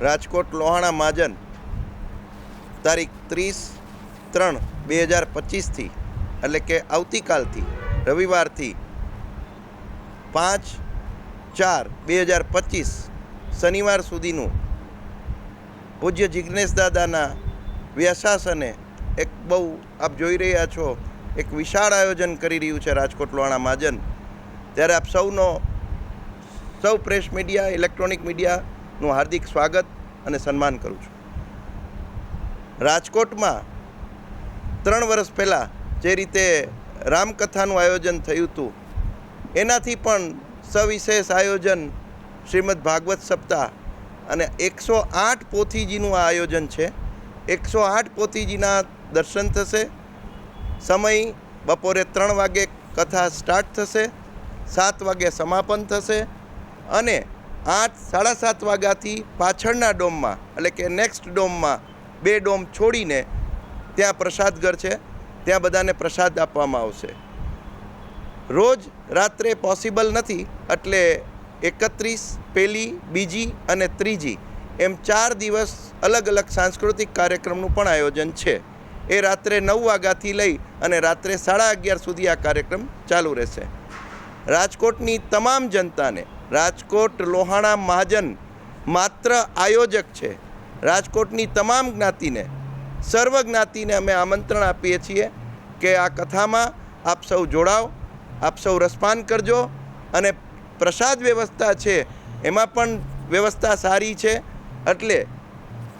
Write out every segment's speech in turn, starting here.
રાજકોટ લોહાણા મહાજન તારીખ 30/3/2025 એટલે કે આવતીકાલથી રવિવારથી 5/4/2025 શનિવાર સુધીનું પૂજ્ય જિજ્ઞેશ દાદાના વ્યાસાસને એક બહુ આપ જોઈ રહ્યા છો એક વિશાળ આયોજન કરી રહ્યું છે રાજકોટ લોહાણા મહાજન. ત્યારે આપ સૌ પ્રેસ મીડિયા, ઇલેક્ટ્રોનિક મીડિયાનું હાર્દિક સ્વાગત અને સન્માન કરું છું. રાજકોટમાં 3 વર્ષ પહેલાં જે રીતે રામકથાનું આયોજન થયું હતું એનાથી પણ સવિશેષ આયોજન શ્રીમદ ભાગવત સપ્તાહ અને 108 પોથીજીનું આ આયોજન છે. 108 પોથીજીના દર્શન થશે. સમય બપોરે 3 વાગે કથા સ્ટાર્ટ થશે, 7 વાગે સમાપન થશે અને 7:30 વાગ્યાથી પાછળના ડોમમાં એટલે કે નેક્સ્ટ ડોમમાં 2 ડોમ છોડીને ત્યાં પ્રસાદઘર છે, ત્યાં બધાને પ્રસાદ આપવામાં આવશે. રોજ રાત્રે પોસિબલ નથી એટલે 31, 1, 2 અને 3 એમ 4 દિવસ અલગ અલગ સાંસ્કૃતિક કાર્યક્રમનું પણ આયોજન છે. એ રાત્રે 9 વાગ્યાથી લઈ અને રાત્રે 11:30 સુધી આ કાર્યક્રમ ચાલુ રહેશે. રાજકોટની તમામ જનતાને રાજકોટ લોહાણા મહાજન માત્ર આયોજક છે. રાજકોટની તમામ જ્ઞાતિને, સર્વ જ્ઞાતિને અમે આમંત્રણ આપીએ છીએ કે આ કથામાં આપ સૌ જોડાઓ, આપ સૌ રસપાન કરજો અને પ્રસાદ વ્યવસ્થા છે એમાં પણ વ્યવસ્થા સારી છે. એટલે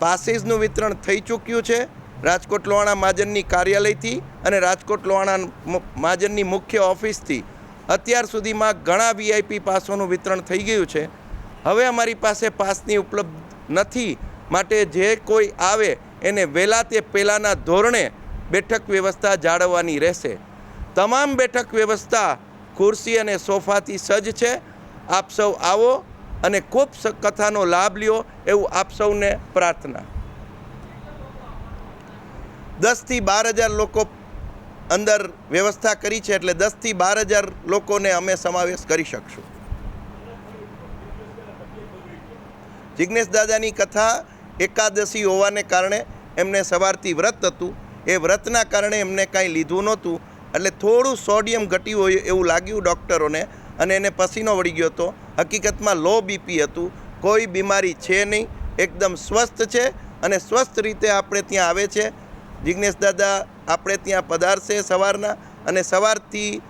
પાસીસનું વિતરણ થઈ ચૂક્યું છે રાજકોટ લોહાણા મહાજનની કાર્યાલયથી અને રાજકોટ લોહાણા મહાજનની મુખ્ય ઓફિસથી. અત્યાર સુધીમાં ઘણા VIP પાસોનું વિતરણ થઈ ગયું છે. હવે અમારી પાસે પાસની ઉપલબ્ધ નથી, માટે જે કોઈ આવે એને વહેલા તે પહેલાંના ધોરણે બેઠક વ્યવસ્થા જાળવવાની રહેશે. તમામ બેઠક વ્યવસ્થા ખુરશી અને સોફાથી સજ્જ છે. આપ સૌ આવો અને ખૂબ કથાનો લાભ લ્યો એવું આપ સૌને પ્રાર્થના. 10થી 12,000 લોકો અંદર વ્યવસ્થા કરી છે એટલે 10થી 12,000 લોકોને અમે સમાવેશ કરી શકશું. જિજ્ઞેશ દાદાની કથા એકાદશી હોવાને કારણે એમને સવારથી વ્રત હતું. એ વ્રતના કારણે એમને કાંઈ લીધું નહોતું એટલે થોડું સોડિયમ ઘટ્યું હોય એવું લાગ્યું ડૉક્ટરોને અને એને પસીનો વળી ગયો હતો. હકીકતમાં લો BP હતું. કોઈ બીમારી છે નહીં, એકદમ સ્વસ્થ છે અને સ્વસ્થ રીતે આપણે ત્યાં આવે છે. જિજ્ઞેશ દાદા આપણે ત્યાં પધારશે સવારના અને સવારથી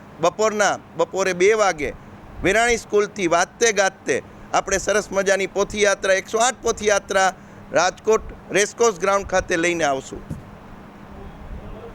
બપોરે 2 વાગે વિરાણી સ્કૂલથી વાજતે ગાજતે આપણે સરસ મજાની પોથીયાત્રા 108 પોથીયાત્રા રાજકોટ રેસકોર્સ ગ્રાઉન્ડ ખાતે લઈને આવશું.